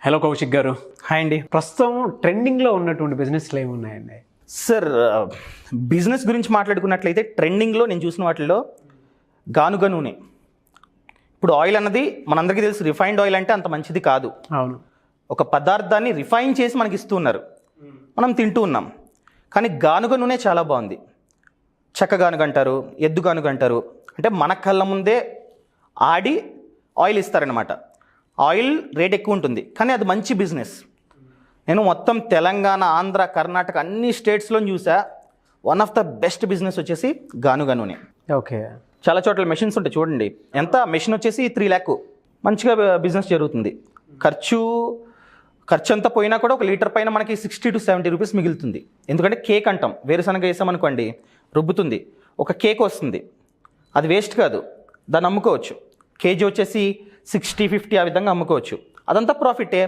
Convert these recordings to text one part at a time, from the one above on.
Hello Kaushik గారు. Hi అండి. ప్రస్తుతం ట్రెండింగ్లో ఉన్నటువంటి బిజినెస్లు ఏమి ఉన్నాయండి? సార్, బిజినెస్ గురించి మాట్లాడుకున్నట్లయితే ట్రెండింగ్లో నేను చూసిన వాటిల్లో గానుగ నూనె. ఇప్పుడు ఆయిల్ అన్నది మనందరికీ తెలుసు, రిఫైన్డ్ ఆయిల్ అంటే అంత మంచిది కాదు. అవును. ఒక పదార్థాన్ని రిఫైన్ చేసి మనకి ఇస్తూ ఉన్నారు, మనం తింటూ ఉన్నాం. కానీ గానుగ నూనె చాలా బాగుంది. చెక్క గానుగ అంటారు, ఎద్దు గానుగ అంటారు. అంటే మన కళ్ళ ముందే ఆడి ఆయిల్ ఇస్తారనమాట. ఆయిల్ రేట్ ఎక్కువ ఉంటుంది, కానీ అది మంచి బిజినెస్. నేను మొత్తం తెలంగాణ, ఆంధ్ర, కర్ణాటక అన్ని స్టేట్స్లో చూసా. One of the best business వచ్చేసి గానుగ నూనె. ఓకే. చాలా చోట్ల మెషిన్స్ ఉంటాయి చూడండి. ఎంత మెషిన్ వచ్చేసి 3 lakhs, మంచిగా బిజినెస్ జరుగుతుంది. ఖర్చు అంతా పోయినా కూడా 1 లీటర్ పైన మనకి 60 to 70 రూపీస్ మిగులుతుంది. ఎందుకంటే కేక్ అంటాం, వేరుశనగ వేసామనుకోండి రుబ్బుతుంది, ఒక కేక్ వస్తుంది. అది వేస్ట్ కాదు, దాన్ని అమ్ముకోవచ్చు. కేజీ వచ్చేసి 60-50 ఆ విధంగా అమ్ముకోవచ్చు. అదంతా ప్రాఫిటే.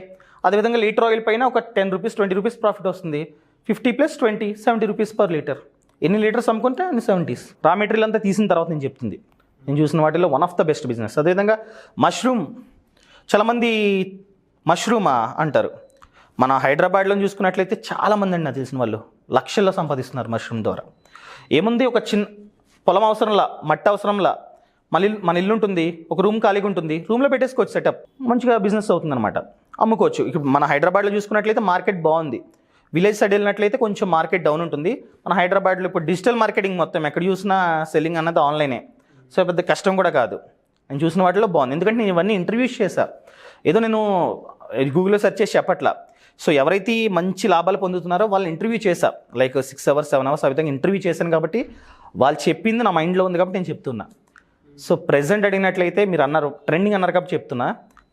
అదేవిధంగా లీటర్ ఆయిల్ పైన ఒక 10 రూపీస్ 20 రూపీస్ ప్రాఫిట్ వస్తుంది. 50 + 20 70 రూపీస్ పర్ లీటర్. ఎన్ని లీటర్స్ అమ్ముకుంటే అన్ని 70s. రా మెటీరియల్ అంతా తీసిన తర్వాత నేను చెప్తుంది. నేను చూసిన వాటిలో one of the best business. అదేవిధంగా మష్రూమ్. చాలామంది మష్రూమా అంటారు. మన హైదరాబాద్లో చూసుకున్నట్లయితే చాలామంది అండి నాకు తెలిసిన వాళ్ళు లక్షల్లో సంపాదిస్తున్నారు మష్రూమ్ ద్వారా. ఏముంది, ఒక చిన్న పొలం అవసరంలా, మట్టి అవసరంలా, మన ఇల్లు ఉంటుంది, ఒక రూమ్ ఖాళీగా ఉంటుంది, రూమ్లో పెట్టేసుకోవచ్చు సెటప్, మంచిగా బిజినెస్ అవుతుందన్నమాట. అమ్ముకోవచ్చు. ఇప్పుడు మన హైదరాబాద్లో చూసుకున్నట్లయితే మార్కెట్ బాగుంది. విలేజ్ సైడ్ వెళ్ళినట్లయితే కొంచెం మార్కెట్ డౌన్ ఉంటుంది. మన హైదరాబాద్లో ఇప్పుడు డిజిటల్ మార్కెటింగ్ మొత్తం ఎక్కడ చూసినా సెల్లింగ్ అన్నది ఆన్లైనే. సో పెద్ద కష్టం కూడా కాదు. నేను చూసిన వాటిలో బాగుంది. ఎందుకంటే నేను ఇవన్నీ ఇంటర్వ్యూస్ చేశా. ఏదో నేను గూగుల్లో సెర్చ్ చేసి చెప్పట్లా. సో ఎవరైతే మంచి లాభాలు పొందుతున్నారో వాళ్ళని ఇంటర్వ్యూ చేశా. లైక్ 6 hours 7 hours ఆ విధంగా ఇంటర్వ్యూ చేశాను. కాబట్టి వాళ్ళు చెప్పింది నా మైండ్లో ఉంది కాబట్టి నేను చెప్తున్నా. సో ప్రెజెంట్ అడిగినట్లయితే మీరు అన్నారు, ట్రెండింగ్ అన్నారు కాబట్టి చెప్తున్నా.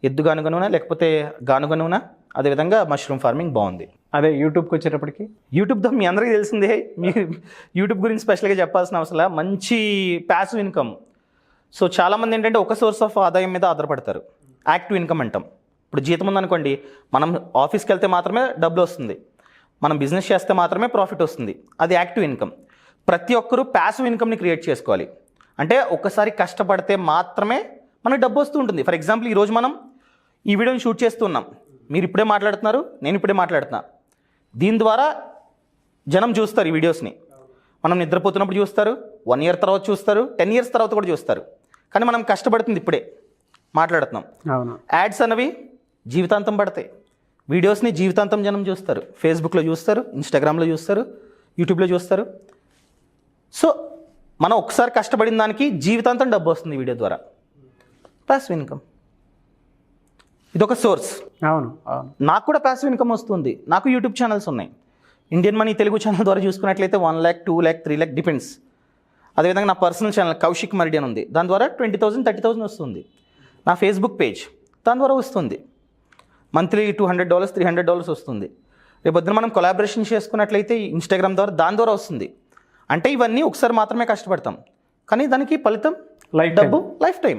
ఎద్దు గానుగ నూనె, లేకపోతే గానుగ నూనె, అదేవిధంగా మష్రూమ్ ఫార్మింగ్ బాగుంది. అదే యూట్యూబ్కి వచ్చేటప్పటికి, యూట్యూబ్తో మీ అందరికీ తెలిసిందే. మీరు యూట్యూబ్ గురించి స్పెషల్గా చెప్పాల్సిన అవసరం, మంచి ప్యాసివ్ ఇన్కమ్. సో చాలామంది ఏంటంటే ఒక సోర్స్ ఆఫ్ ఆదాయం మీద ఆధారపడతారు. యాక్టివ్ ఇన్కమ్ అంటాం. ఇప్పుడు జీతం ఉందనుకోండి, మనం ఆఫీస్కి వెళ్తే మాత్రమే డబ్బులు వస్తుంది, మనం బిజినెస్ చేస్తే మాత్రమే ప్రాఫిట్ వస్తుంది. అది యాక్టివ్ ఇన్కమ్. ప్రతి ఒక్కరూ ప్యాసివ్ ఇన్కమ్ని క్రియేట్ చేసుకోవాలి. అంటే ఒక్కసారి కష్టపడితే మాత్రమే మనకు డబ్బు వస్తూ ఉంటుంది. ఫర్ ఎగ్జాంపుల్, ఈరోజు మనం ఈ వీడియోని షూట్ చేస్తున్నాం, మీరు ఇప్పుడే మాట్లాడుతున్నారు, నేను ఇప్పుడే మాట్లాడుతున్నా. దీని ద్వారా జనం చూస్తారు ఈ వీడియోస్ని. మనం నిద్రపోతున్నప్పుడు చూస్తారు, 1 year తర్వాత చూస్తారు, 10 years తర్వాత కూడా చూస్తారు. కానీ మనం కష్టపడుతుంది ఇప్పుడే మాట్లాడుతున్నాం. అవును. యాడ్స్ అన్నవి జీవితాంతం పడతాయి. వీడియోస్ని జీవితాంతం జనం చూస్తారు. ఫేస్బుక్లో చూస్తారు, ఇన్స్టాగ్రామ్లో చూస్తారు, యూట్యూబ్లో చూస్తారు. సో మనం ఒకసారి కష్టపడిన దానికి జీవితాంతం డబ్బు వస్తుంది వీడియో ద్వారా. ప్యాసివ్ ఇన్కమ్ ఇదొక సోర్స్. అవును. అవును. నాకు కూడా ప్యాసివ్ ఇన్కమ్ వస్తుంది. నాకు యూట్యూబ్ ఛానల్స్ ఉన్నాయి. ఇండియన్ మనీ తెలుగు ఛానల్ ద్వారా చూసుకున్నట్లయితే 1 lakh 2 lakh 3 lakh డిపెండ్స్. అదేవిధంగా నా పర్సనల్ ఛానల్ కౌశిక్ మరిడి అని ఉంది, దాని ద్వారా 20,000 30,000 వస్తుంది. నా ఫేస్బుక్ పేజ్, దాని ద్వారా వస్తుంది. మంత్లీ $200 $300 వస్తుంది. రేపొద్దున మనం కొలాబరేషన్ చేసుకున్నట్లయితే ఇన్స్టాగ్రామ్ ద్వారా, దాని ద్వారా వస్తుంది. అంటే ఇవన్నీ ఒకసారి మాత్రమే కష్టపడతాం, కానీ దానికి ఫలితం డబ్బు లైఫ్ టైం.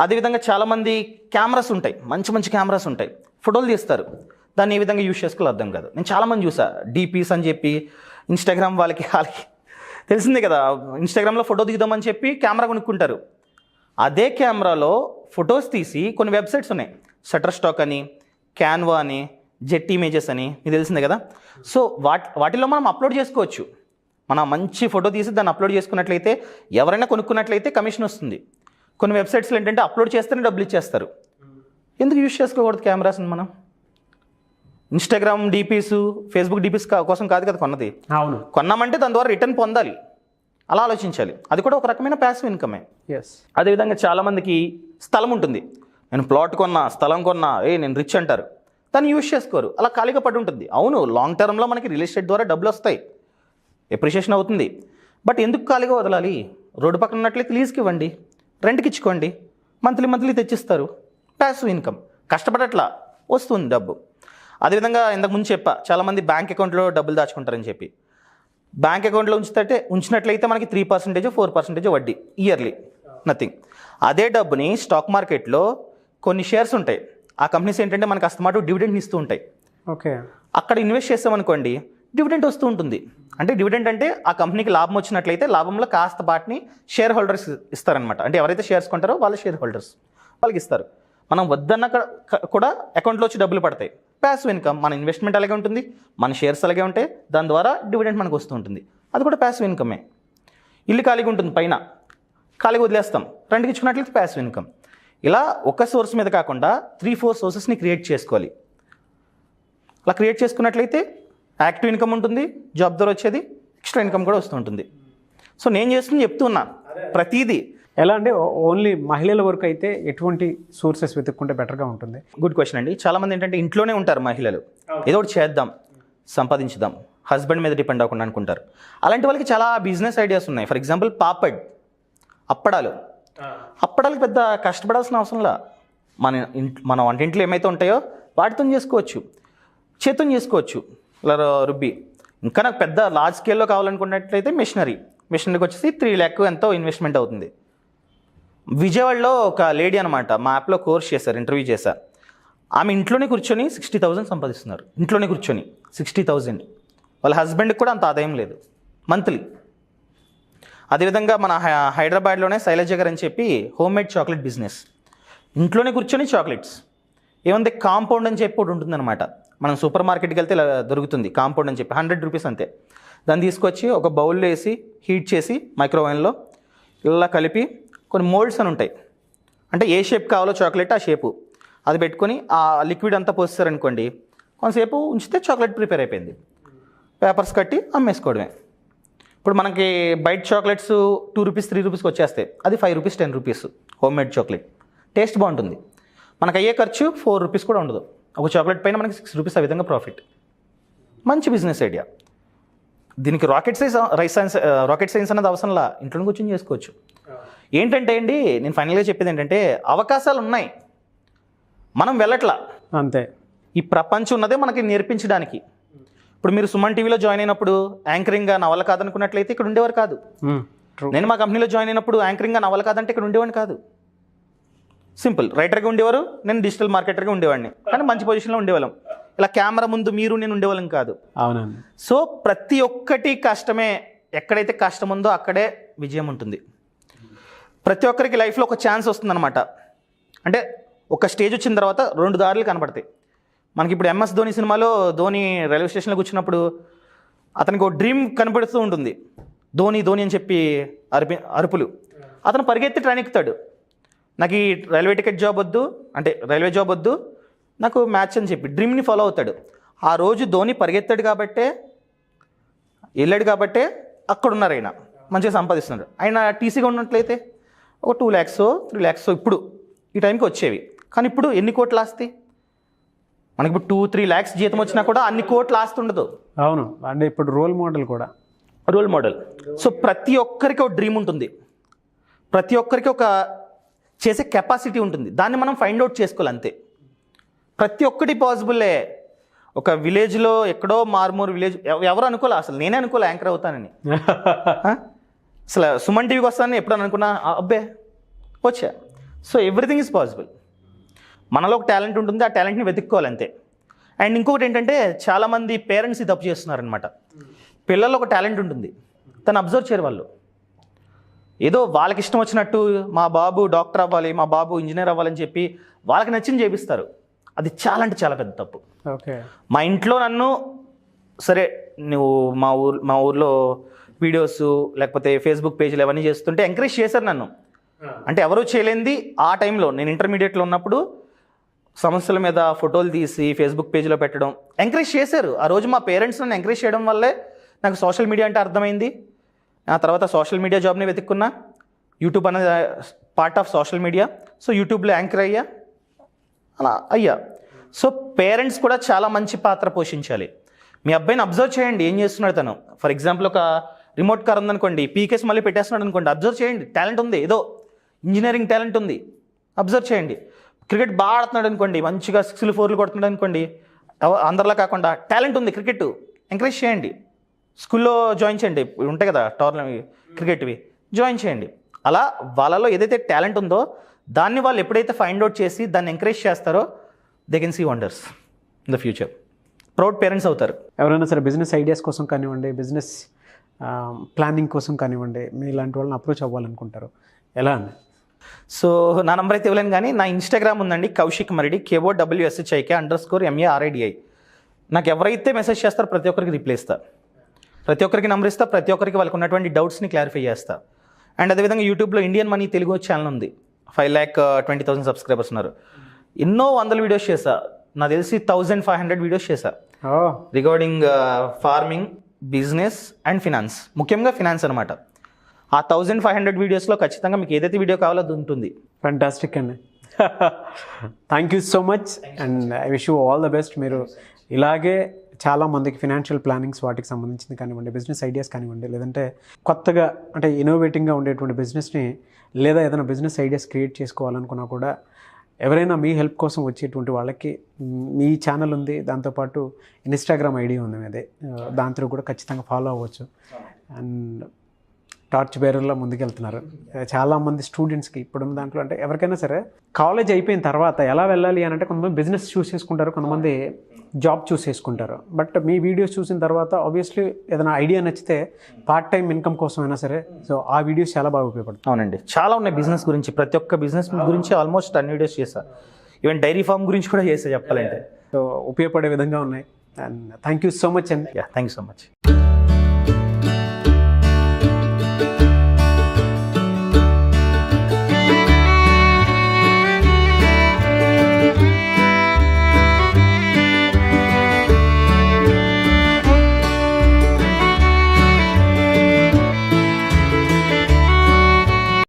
అదేవిధంగా చాలామంది కెమెరాస్ ఉంటాయి, మంచి మంచి కెమెరాస్ ఉంటాయి, ఫోటోలు తీస్తారు. దాన్ని ఏ విధంగా యూజ్ చేసుకోవాలో అర్థం కాదు. నేను చాలామంది చూసా, డీపీస్ అని చెప్పి ఇన్స్టాగ్రామ్ వాళ్ళకి తెలిసిందే కదా, ఇన్స్టాగ్రామ్లో ఫోటో దిగుదామని చెప్పి కెమెరా కొనుక్కుంటారు. అదే కెమెరాలో ఫొటోస్ తీసి కొన్ని వెబ్సైట్స్ ఉన్నాయి, షటర్ స్టాక్ అని, క్యాన్వా అని, జెట్ ఇమేజెస్ అని, మీకు తెలిసిందే కదా. సో వాటిలో మనం అప్లోడ్ చేసుకోవచ్చు. మనం మంచి ఫోటో తీసి దాన్ని అప్లోడ్ చేసుకున్నట్లయితే, ఎవరైనా కొనుక్కున్నట్లయితే కమిషన్ వస్తుంది. కొన్ని వెబ్సైట్స్లో ఏంటంటే అప్లోడ్ చేస్తేనే డబ్బులు ఇచ్చేస్తారు. ఎందుకు యూజ్ చేసుకోకూడదు కెమెరాస్ని మనం? ఇన్స్టాగ్రామ్ డీపీస్, ఫేస్బుక్ డీపీస్ కోసం కాదు కదా కొన్నది. అవును. కొన్నామంటే దాని ద్వారా రిటర్న్ పొందాలి, అలా ఆలోచించాలి. అది కూడా ఒక రకమైన ప్యాసివ్ ఇన్కమే. ఎస్. అదేవిధంగా చాలామందికి స్థలం ఉంటుంది. నేను ప్లాట్ కొన్నా, స్థలం కొన్నా, నేను రిచ్ అంటారు. దాన్ని యూజ్ చేసుకోరు, అలా ఖాళీగా పడి ఉంటుంది. అవును, లాంగ్ టర్మ్లో మనకి రియల్ ఎస్టేట్ ద్వారా డబ్బులు వస్తాయి, ఎప్రిషియేషన్ అవుతుంది. బట్ ఎందుకు ఖాళీగా వదలాలి? రోడ్డు పక్కన ఉన్నట్లయితే లీజ్కి ఇవ్వండి, రెంట్కి ఇచ్చుకోండి, మంత్లీ తెచ్చిస్తారు. Passive income. కష్టపడట్లా, వస్తుంది డబ్బు. అదేవిధంగా ఇంతకు ముందు చెప్పా, చాలామంది బ్యాంక్ అకౌంట్లో డబ్బులు దాచుకుంటారని చెప్పి. బ్యాంక్ అకౌంట్లో ఉంచినట్లయితే మనకి 3% 4% వడ్డీ ఇయర్లీ, నథింగ్. అదే డబ్బుని స్టాక్ మార్కెట్లో కొన్ని షేర్స్ ఉంటాయి, ఆ కంపెనీస్ ఏంటంటే మనకు అస్తమాటు డివిడెండ్ ఇస్తూ ఉంటాయి. ఓకే. అక్కడ ఇన్వెస్ట్ చేస్తామనుకోండి, డివిడెంట్ వస్తూ ఉంటుంది. అంటే డివిడెంట్ అంటే ఆ కంపెనీకి లాభం వచ్చినట్లయితే లాభంలో కాస్త పాటిని షేర్ హోల్డర్స్ ఇస్తారనమాట. అంటే ఎవరైతే షేర్స్ కొంటారో వాళ్ళ షేర్ హోల్డర్స్ వాళ్ళకి ఇస్తారు. మనం వద్దన్న కూడా అకౌంట్లో వచ్చి డబ్బులు పడతాయి. ప్యాసివ్ ఇన్కమ్, మన ఇన్వెస్ట్మెంట్ అలాగే ఉంటుంది, మన షేర్స్ అలాగే ఉంటాయి, దాని ద్వారా డివిడెంట్ మనకు వస్తూ ఉంటుంది. అది కూడా ప్యాసివ్ ఇన్కమే. ఇల్లు ఖాళీగా ఉంటుంది, పైన ఖాళీగా వదిలేస్తాం, రెంట్కి ఇచ్చుకున్నట్లయితే ప్యాసివ్ ఇన్కమ్. ఇలా ఒక సోర్స్ మీద కాకుండా 3-4 సోర్సెస్ని క్రియేట్ చేసుకోవాలి. అలా క్రియేట్ చేసుకున్నట్లయితే యాక్టివ్ ఇన్కమ్ ఉంటుంది, జాబ్ ద్వారా వచ్చేది, ఎక్స్ట్రా ఇన్కమ్ కూడా వస్తూ ఉంటుంది. సో నేను చేస్తుంది చెప్తున్నా ప్రతిదీ. ఎలా అంటే ఓన్లీ మహిళల వరకు అయితే ఎటువంటి సోర్సెస్ వెతుక్కుంటే బెటర్గా ఉంటుంది? గుడ్ క్వశ్చన్ అండి. చాలామంది ఏంటంటే ఇంట్లోనే ఉంటారు మహిళలు, ఏదో ఒకటి చేద్దాం, సంపాదించుదాం, హస్బెండ్ మీద డిపెండ్ అవ్వకుండా అనుకుంటారు. అలాంటి వాళ్ళకి చాలా బిజినెస్ ఐడియాస్ ఉన్నాయి. ఫర్ ఎగ్జాంపుల్ అప్పడాలకు పెద్ద కష్టపడాల్సిన అవసరంలా. మన వంటింట్లో ఏమైతే ఉంటాయో వాటితో చేసుకోవచ్చు, చేతితో చేసుకోవచ్చు ఇలా రుబ్బి. ఇంకా నాకు పెద్ద లార్జ్ స్కేల్లో కావాలనుకున్నట్లయితే మిషనరీకి వచ్చేసి 3 lakh ఎంతో ఇన్వెస్ట్మెంట్ అవుతుంది. విజయవాడలో ఒక లేడీ అనమాట, మా యాప్లో కోర్స్ చేశారు, ఇంటర్వ్యూ చేశారు. ఆమె ఇంట్లోనే కూర్చొని 60,000 సంపాదిస్తున్నారు. ఇంట్లోనే కూర్చొని 60,000. వాళ్ళ హస్బెండ్కి కూడా అంత ఆదాయం లేదు మంత్లీ. అదేవిధంగా మన హైదరాబాద్లోనే శైలజ గారు అని చెప్పి హోమ్ మేడ్ చాక్లెట్ బిజినెస్, ఇంట్లోనే కూర్చొని చాక్లెట్స్. ఏమంటే కాంపౌండ్ అని చెప్పి ఒకటి ఉంటుందన్నమాట, మనం సూపర్ మార్కెట్కి వెళ్తే ఇలా దొరుకుతుంది కాంపౌండ్ అని చెప్పి, 100 రూపీస్ అంతే. దాన్ని తీసుకొచ్చి ఒక బౌల్లో వేసి హీట్ చేసి మైక్రోవేవ్లో ఇలా కలిపి కొన్ని మోల్డ్స్ అని ఉంటాయి, అంటే ఏ షేప్ కావాలో చాక్లెట్ ఆ షేపు, అది పెట్టుకొని ఆ లిక్విడ్ అంతా పోస్తారనుకోండి, కొంతసేపు ఉంచితే చాక్లెట్ ప్రిపేర్ అయిపోయింది. పేపర్స్ కట్టి అమ్మేసుకోవడమే. ఇప్పుడు మనకి బయట చాక్లెట్స్ 2 రూపీస్ 3 రూపీస్కి వచ్చేస్తాయి, అది 5 rupees 10 rupees home made chocolate. Taste బాగుంటుంది, మనకు అయ్యే ఖర్చు 4 రూపీస్ కూడా ఉండదు. ఒక చాక్లెట్ పైన మనకి 6 రూపీస్ ఆ విధంగా ప్రాఫిట్. మంచి బిజినెస్ ఐడియా. దీనికి రాకెట్ సైన్స్ అనేది అవసరంలా, ఇంట్లో కూర్చొని చేసుకోవచ్చు. ఏంటంటే అండి, నేను ఫైనల్గా చెప్పేది ఏంటంటే, అవకాశాలు ఉన్నాయి, మనం వెళ్ళట్లా అంతే. ఈ ప్రపంచం ఉన్నదే మనకి నేర్పించడానికి. ఇప్పుడు మీరు సుమన్ టీవీలో జాయిన్ అయినప్పుడు యాంకరింగ్గా నా వల్ల కాదనుకున్నట్లయితే ఇక్కడ ఉండేవారు కాదు. నేను మా కంపెనీలో జాయిన్ అయినప్పుడు యాంకరింగ్గా నా వల్ల కాదంటే ఇక్కడ ఉండేవాడిని కాదు. సింపుల్, రైటర్గా ఉండేవారు, నేను డిజిటల్ మార్కెటర్గా ఉండేవాడిని, కానీ మంచి పొజిషన్లో ఉండేవాళ్ళం. ఇలా కెమెరా ముందు మీరు నేను ఉండేవాళ్ళం కాదు. అవునండి. సో ప్రతి ఒక్కటి కష్టమే, ఎక్కడైతే కష్టం ఉందో అక్కడే విజయం ఉంటుంది. ప్రతి ఒక్కరికి లైఫ్లో ఒక ఛాన్స్ వస్తుందన్నమాట. అంటే ఒక స్టేజ్ వచ్చిన తర్వాత 2 దారులు కనపడతాయి మనకి. ఇప్పుడు MS ధోని సినిమాలో ధోని రైల్వే స్టేషన్లో కూర్చున్నప్పుడు అతనికి ఒక డ్రీమ్ కనపడుతూ ఉంటుంది, ధోని ధోని అని చెప్పి అరుపులు. అతను పరిగెత్తి ట్రైన్ ఎక్కుతాడు, నాకు ఈ రైల్వే జాబ్ వద్దు, నాకు మ్యాచ్ అని చెప్పి డ్రీమ్ని ఫాలో అవుతాడు. ఆ రోజు ధోని పరిగెత్తాడు కాబట్టే, వెళ్ళాడు కాబట్టే అక్కడ ఉన్నారు, ఆయన మంచిగా సంపాదిస్తున్నాడు. ఆయన టీసీగా ఉన్నట్లయితే ఒక 2 lakhs 3 lakhs ఇప్పుడు ఈ టైంకి వచ్చేవి. కానీ ఇప్పుడు ఎన్ని కోట్లు ఆస్తి మనకి? ఇప్పుడు 2-3 lakhs జీతం వచ్చినా కూడా అన్ని కోట్లు ఆస్తి ఉండదు. అవును, అంటే ఇప్పుడు రోల్ మోడల్. సో ప్రతి ఒక్కరికి ఒక డ్రీమ్ ఉంటుంది, ప్రతి ఒక్కరికి ఒక చేసే కెపాసిటీ ఉంటుంది, దాన్ని మనం ఫైండ్ అవుట్ చేసుకోవాలి అంతే. ప్రతి ఒక్కటి పాసిబుల్లే. ఒక విలేజ్లో ఎక్కడో మారుమూరు విలేజ్, ఎవరు అనుకోలే, అసలు నేనే అనుకోలే యాంకర్ అవుతానని. అసలు సుమన్ టీవీకి వస్తానని ఎప్పుడు అనుకున్నా, అబ్బే వచ్చా. So everything is possible. మనలో ఒక టాలెంట్ ఉంటుంది, ఆ టాలెంట్ని వెతుక్కోవాలి అంతే. అండ్ ఇంకొకటి ఏంటంటే, చాలామంది పేరెంట్స్ తప్పు చేస్తున్నారనమాట. పిల్లల్లో ఒక టాలెంట్ ఉంటుంది, తను అబ్జర్వ్ చేయరు వాళ్ళు. ఏదో వాళ్ళకి ఇష్టం వచ్చినట్టు మా బాబు డాక్టర్ అవ్వాలి, మా బాబు ఇంజనీర్ అవ్వాలని చెప్పి వాళ్ళకి నచ్చింది చేపిస్తారు. అది చాలా అంటే చాలా పెద్ద తప్పు. ఓకే, మా ఇంట్లో నన్ను సరే నువ్వు మా ఊర్లో వీడియోస్ లేకపోతే ఫేస్బుక్ పేజీలు అవన్నీ చేస్తుంటే ఎంకరేజ్ చేశారు నన్ను. అంటే ఎవరూ చేయలేంది ఆ టైంలో, నేను ఇంటర్మీడియట్లో ఉన్నప్పుడు సమస్యల మీద ఫోటోలు తీసి ఫేస్బుక్ పేజీలో పెట్టడం ఎంకరేజ్ చేశారు. ఆ రోజు మా పేరెంట్స్ నన్ను ఎంకరేజ్ చేయడం వల్లే నాకు సోషల్ మీడియా అంటే అర్థమైంది. ఆ తర్వాత సోషల్ మీడియా జాబ్ని వెతుక్కున్నా, యూట్యూబ్ అనేది part of social media. So యూట్యూబ్లో యాంకర్ అయ్యా. సో పేరెంట్స్ కూడా చాలా మంచి పాత్ర పోషించాలి. మీ అబ్బాయిని అబ్జర్వ్ చేయండి, ఏం చేస్తున్నాడు తను. ఫర్ ఎగ్జాంపుల్ ఒక రిమోట్ కార్ ఉందనుకోండి, పీకేస్ మళ్ళీ పెట్టేస్తున్నాడు అనుకోండి, అబ్జర్వ్ చేయండి, టాలెంట్ ఉంది, ఏదో ఇంజనీరింగ్ టాలెంట్ ఉంది, అబ్జర్వ్ చేయండి. క్రికెట్ బాగా ఆడుతున్నాడు అనుకోండి, మంచిగా 6లు 4లు కొడుతున్నాడు అనుకోండి, అందరిలా కాకుండా టాలెంట్ ఉంది క్రికెట్, ఎంకరేజ్ చేయండి. స్కూల్లో జాయిన్ చేయండి, ఉంటాయి కదా టోర్నమెంట్ క్రికెట్వి, జాయిన్ చేయండి. అలా వాళ్ళలో ఏదైతే టాలెంట్ ఉందో దాన్ని వాళ్ళు ఎప్పుడైతే ఫైండ్ అవుట్ చేసి దాన్ని ఎంకరేజ్ చేస్తారో they can see wonders in the future. Proud parents అవుతారు. ఎవరైనా సరే బిజినెస్ ఐడియాస్ కోసం కానివ్వండి, బిజినెస్ ప్లానింగ్ కోసం కానివ్వండి, మీ ఇలాంటి వాళ్ళని అప్రోచ్ అవ్వాలనుకుంటారు, ఎలా అండి? సో నా నంబర్ అయితే ఇవ్వలేను, కానీ నా ఇన్స్టాగ్రామ్ ఉందండి, కౌశిక్ మరిడి, KOWSHIK__MARIDI. నాకు ఎవరైతే మెసేజ్ చేస్తారో ప్రతి ఒక్కరికి రిప్లై ఇస్తా, ప్రతి ఒక్కరికి నంబర్ ఇస్తా, ప్రతి ఒక్కరికి వాళ్ళకి ఉన్నటువంటి డౌట్స్ని క్లారిఫై చేస్తా. అండ్ అదేవిధంగా యూట్యూబ్లో ఇండియన్ మనీ తెలుగు ఛానల్ ఉంది, 5,20,000 సబ్స్క్రైబర్స్ ఉన్నారు. ఎన్నో వందల వీడియోస్ చేశా, నాకు తెలిసి 1,500 వీడియోస్ చేశా regarding farming, business and finance, ముఖ్యంగా ఫినాన్స్ అనమాట. ఆ 1,500 వీడియోస్లో ఖచ్చితంగా మీకు ఏదైతే వీడియో కావాలో అది ఉంటుంది. ఫ్యాంటాస్టిక్ అండి. Thank you so much and I wish you all the best. మీరు ఇలాగే చాలా మందికి ఫినాన్షియల్ ప్లానింగ్స్ వాటికి సంబంధించింది కానివ్వండి, బిజినెస్ ఐడియాస్ కానివ్వండి, లేదంటే కొత్తగా అంటే ఇన్నోవేటింగ్గా ఉండేటువంటి బిజినెస్ని లేదా ఏదైనా బిజినెస్ ఐడియాస్ క్రియేట్ చేసుకోవాలనుకున్నా కూడా ఎవరైనా మీ హెల్ప్ కోసం వచ్చేటువంటి వాళ్ళకి మీ ఛానల్ ఉంది, దాంతోపాటు ఇన్స్టాగ్రామ్ ఐడి ఉంది మీదే, దాంతో కూడా ఖచ్చితంగా ఫాలో అవ్వచ్చు. అండ్ టార్చ్ బేరర్లో ముందుకెళ్తున్నారు. చాలామంది స్టూడెంట్స్కి ఇప్పుడున్న దాంట్లో అంటే ఎవరికైనా సరే కాలేజ్ అయిపోయిన తర్వాత ఎలా వెళ్ళాలి అని అంటే కొంతమంది బిజినెస్ చూస్ చేసుకుంటారు, కొంతమంది జాబ్ చూస్ చేసుకుంటారు. బట్ మీ వీడియోస్ చూసిన తర్వాత ఆబ్వియస్లీ ఏదైనా ఐడియా నచ్చితే పార్ట్ టైం ఇన్కమ్ కోసం అయినా సరే సో ఆ వీడియోస్ చాలా బాగా ఉపయోగపడుతుంది. అవునండి, చాలా ఉన్నాయి బిజినెస్ గురించి, ప్రతి ఒక్క బిజినెస్ గురించి ఆల్మోస్ట్ అన్ని వీడియోస్ చేశా, ఈవెన్ డైరీ ఫార్మ్ గురించి కూడా చేసా చెప్పాలంటే. సో ఉపయోగపడే విధంగా ఉన్నాయి. And thank you so much అండి. Thank you so much.